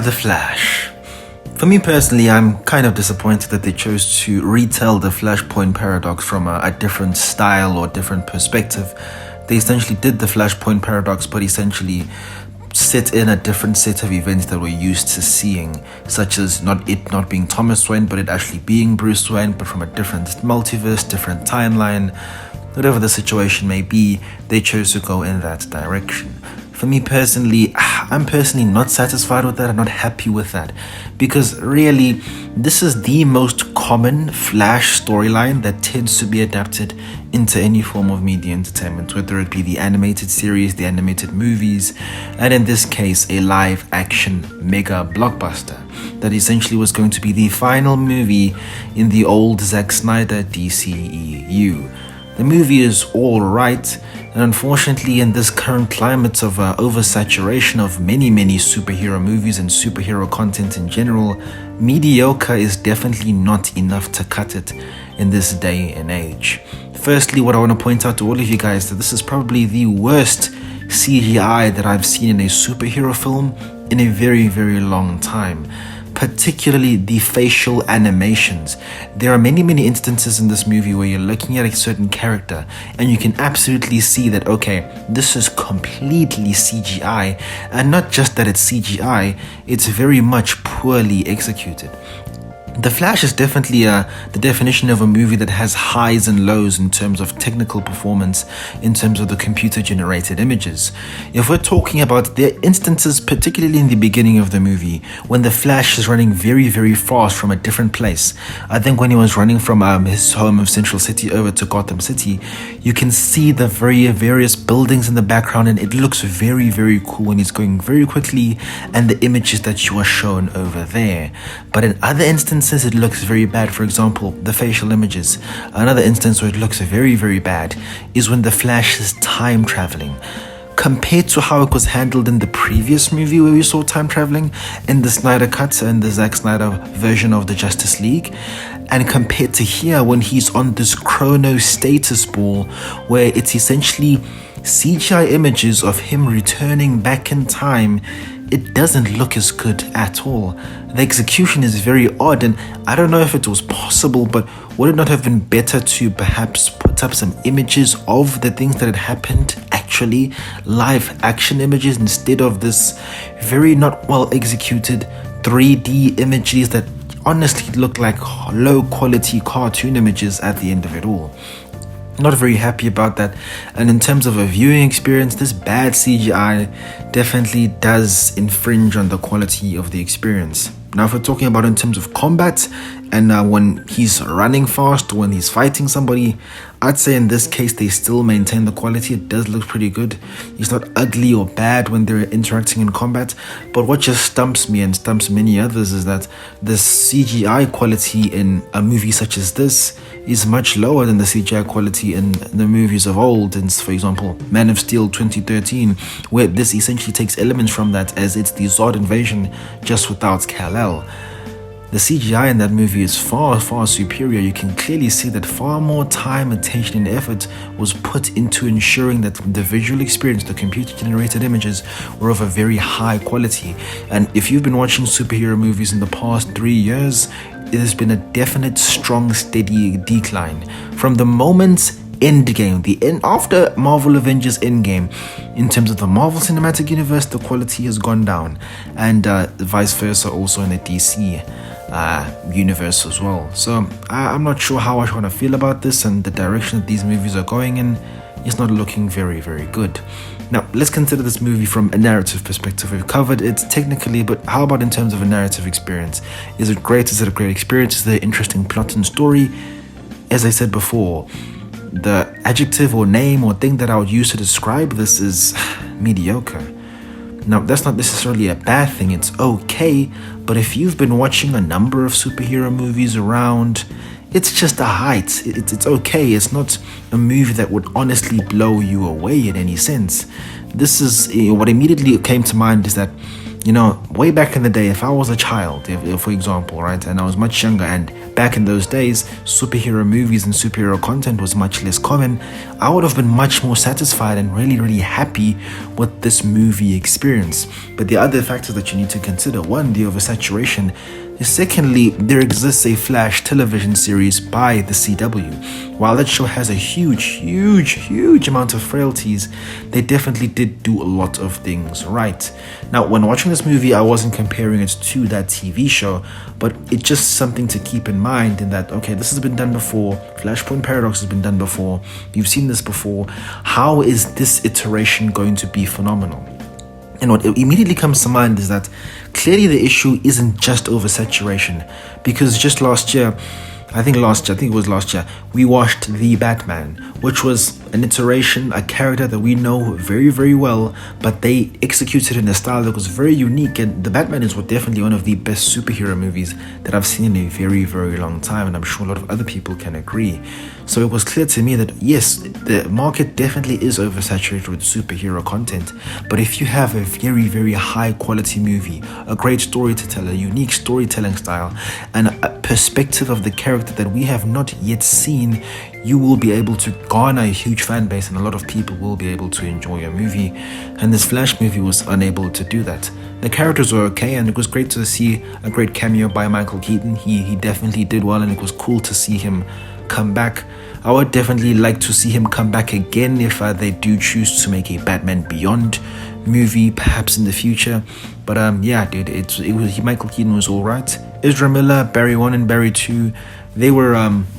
The Flash. For me personally, I'm kind of disappointed that they chose to retell the Flashpoint paradox from a different style or different perspective. They essentially did the Flashpoint paradox, but essentially set in a different set of events that we're used to seeing, such as not being Thomas Wayne, but it actually being Bruce Wayne, but from a different multiverse, different timeline. Whatever the situation may be, they chose to go in that direction. For me personally, I'm personally not satisfied with that. I'm not happy with that, because really, this is the most common Flash storyline that tends to be adapted into any form of media entertainment, whether it be the animated series, the animated movies, and in this case, a live action mega blockbuster that essentially was going to be the final movie in the old Zack Snyder DCEU. The movie is alright, and unfortunately in this current climate of oversaturation of many superhero movies and superhero content in general, mediocre is definitely not enough to cut it in this day and age. Firstly, what I want to point out to all of you guys, that this is probably the worst CGI that I've seen in a superhero film in a very long time. Particularly the facial animations. There are many instances in this movie where you're looking at a certain character and you can absolutely see that, okay, this is completely CGI, and not just that it's CGI, it's very much poorly executed. The Flash is definitely the definition of a movie that has highs and lows in terms of technical performance, in terms of the computer-generated images. If we're talking about the instances, particularly in the beginning of the movie, when the Flash is running very fast from a different place, I think when he was running from his home of Central City over to Gotham City, you can see the various buildings in the background, and it looks very cool when he's going very quickly, and the images that you are shown over there. But in other instances, it looks very bad. For example, the facial images. Another instance where it looks very bad is when the Flash is time traveling. Compared to how it was handled in the previous movie where we saw time traveling in the Snyder Cut and the Zack Snyder version of the Justice League, and compared to here when he's on this chrono status ball where it's essentially CGI images of him returning back in time, it doesn't look as good at all. The execution is very odd, and I don't know if it was possible, but would it not have been better to perhaps put up some images of the things that had happened, actually live action images, instead of this very not well executed 3D images that honestly look like low quality cartoon images at the end of it all? Not very happy about that. And in terms of a viewing experience, this bad CGI definitely does infringe on the quality of the experience. Now, if we're talking about in terms of combat and when he's running fast, when he's fighting somebody, I'd say in this case they still maintain the quality. It does look pretty good. He's not ugly or bad when they're interacting in combat. But what just stumps me and stumps many others is that the CGI quality in a movie such as this is much lower than the CGI quality in the movies of old. And for example, Man of Steel 2013, where this essentially takes elements from that, as it's the Zod invasion just without Kal-El. The CGI in that movie is far superior. You can clearly see that far more time, attention, and effort was put into ensuring that the visual experience, the computer-generated images, were of a very high quality. And if you've been watching superhero movies in the past 3 years, there's been a definite, strong, steady decline. From the moment Endgame, after Marvel Avengers Endgame, in terms of the Marvel Cinematic Universe, the quality has gone down, and vice versa also in the DC universe as well. So I'm not sure how I want to feel about this, and the direction that these movies are going in is not looking very good. Now, let's consider this movie from a narrative perspective. We've covered it technically, but how about in terms of a narrative experience? Is it great? Is it a great experience? Is there an interesting plot and story? As I said before, the adjective or name or thing that I would use to describe this is mediocre. Now, that's not necessarily a bad thing, it's okay, but if you've been watching a number of superhero movies around, it's just a height. It's okay. It's not a movie that would honestly blow you away in any sense. This is what immediately came to mind is that way back in the day, if I was a child, if for example, right, and I was much younger, and back in those days, superhero movies and superhero content was much less common, I would have been much more satisfied and really, really happy with this movie experience. But the other factors that you need to consider: one, the oversaturation. Secondly, there exists a Flash television series by the CW. While that show has a huge amount of frailties, they definitely did do a lot of things right. Now, when watching this movie, I wasn't comparing it to that TV show, but it's just something to keep in mind in that, okay, this has been done before, Flashpoint Paradox has been done before, you've seen this before, how is this iteration going to be phenomenal? And what immediately comes to mind is that clearly the issue isn't just oversaturation, because just last year, I think it was last year, we watched The Batman, which was an iteration, a character that we know very, very well, but they executed in a style that was very unique. And The Batman is definitely one of the best superhero movies that I've seen in a very, very long time, and I'm sure a lot of other people can agree. So it was clear to me that yes, the market definitely is oversaturated with superhero content, but if you have a very, very high quality movie, a great story to tell, a unique storytelling style, and a perspective of the character that we have not yet seen, you will be able to garner a huge fan base, and a lot of people will be able to enjoy your movie. And this Flash movie was unable to do that. The characters were okay, and it was great to see a great cameo by Michael Keaton. He definitely did well, and it was cool to see him come back. I would definitely like to see him come back again if they do choose to make a Batman Beyond movie, perhaps in the future. But yeah, dude, Michael Keaton was alright. Ezra Miller, Barry 1 and Barry 2, they were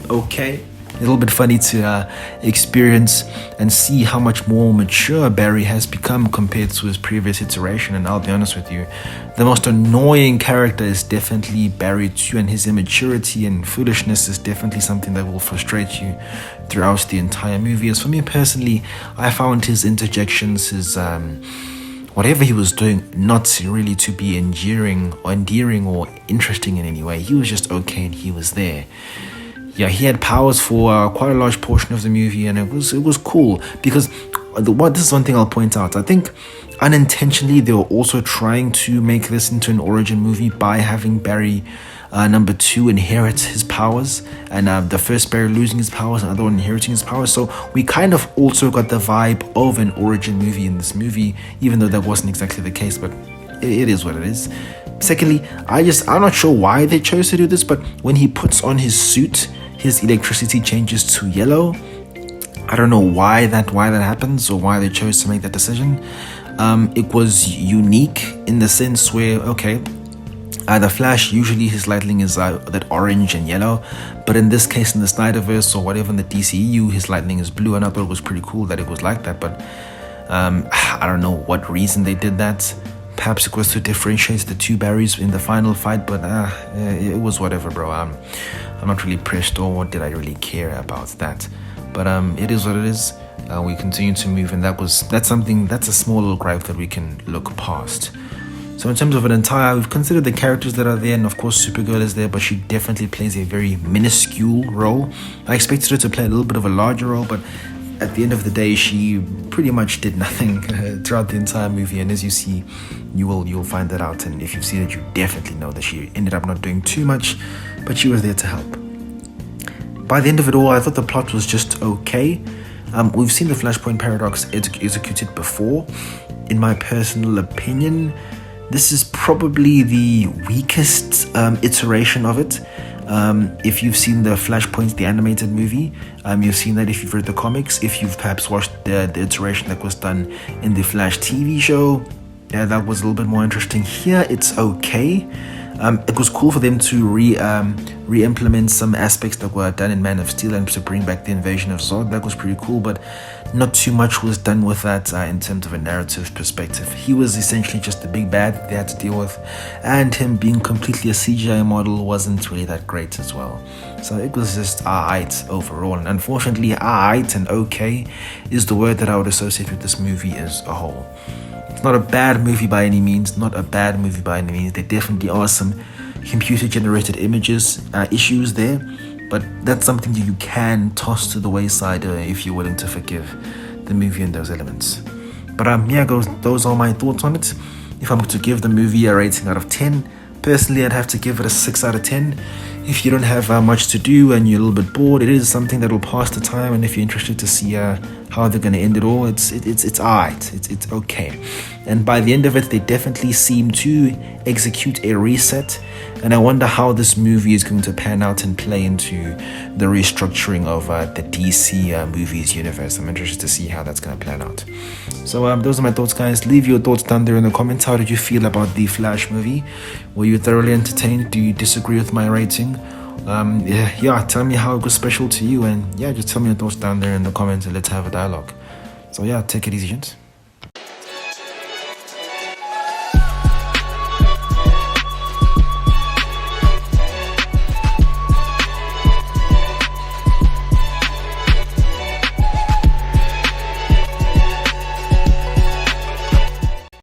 okay. A little bit funny to experience and see how much more mature Barry has become compared to his previous iteration. And I'll be honest with you, the most annoying character is definitely Barry 2, and his immaturity and foolishness is definitely something that will frustrate you throughout the entire movie. As for me personally, I found his interjections, his whatever he was doing, not really to be endearing or interesting in any way. He was just okay, and he was there. Yeah, he had powers for quite a large portion of the movie, and it was cool because this is one thing I'll point out. I think unintentionally they were also trying to make this into an origin movie by having Barry number 2 inherit his powers, and the first Barry losing his powers, and the other one inheriting his powers. So we kind of also got the vibe of an origin movie in this movie, even though that wasn't exactly the case, but it is what it is. Secondly, I'm not sure why they chose to do this, but when he puts on his suit, his electricity changes to yellow. I don't know why that happens, or why they chose to make that decision. It was unique in the sense where, okay, the Flash, usually his lightning is that orange and yellow, but in this case, in the Snyderverse or whatever in the DCEU, his lightning is blue, and I thought it was pretty cool that it was like that. But I don't know what reason they did that. Perhaps it was to differentiate the two Barrys in the final fight, but it was whatever, bro. I'm not really pressed, or what did I really care about that? But it is what it is. We continue to move, and that's a small little gripe that we can look past. So in terms of we've considered the characters that are there, and of course Supergirl is there, but she definitely plays a very minuscule role. I expected her to play a little bit of a larger role, but at the end of the day, she pretty much did nothing throughout the entire movie. And as you see, you'll find that out. And if you've seen it, you definitely know that she ended up not doing too much, but she was there to help. By the end of it all, I thought the plot was just okay. We've seen the Flashpoint Paradox executed before. In my personal opinion, this is probably the weakest iteration of it. If you've seen the Flashpoint, the animated movie, you've seen that if you've read the comics. If you've perhaps watched the iteration that was done in the Flash TV show, that was a little bit more interesting. Here, it's okay. It was cool for them to re-implement some aspects that were done in Man of Steel and to bring back the invasion of Zod. That was pretty cool, but not too much was done with that in terms of a narrative perspective. He was essentially just the big bad that they had to deal with, and him being completely a CGI model wasn't really that great as well. So it was just alright overall, and unfortunately alright and okay is the word that I would associate with this movie as a whole. It's not a bad movie by any means, There definitely are some computer-generated issues there, but that's something that you can toss to the wayside if you're willing to forgive the movie and those elements. But those are my thoughts on it. If I'm to give the movie a rating out of 10, personally, I'd have to give it a 6 out of 10. If you don't have much to do and you're a little bit bored, it is something that will pass the time. And if you're interested to see how they're going to end it all, it's alright. It's okay. And by the end of it, they definitely seem to execute a reset. And I wonder how this movie is going to pan out and play into the restructuring of the DC movies universe. I'm interested to see how that's going to plan out. So those are my thoughts, guys. Leave your thoughts down there in the comments. How did you feel about the Flash movie? Were you thoroughly entertained? Do you disagree with my rating? Yeah, tell me how it was special to you, and yeah, just tell me your thoughts down there in the comments and let's have a dialogue. So yeah, take it easy, gents.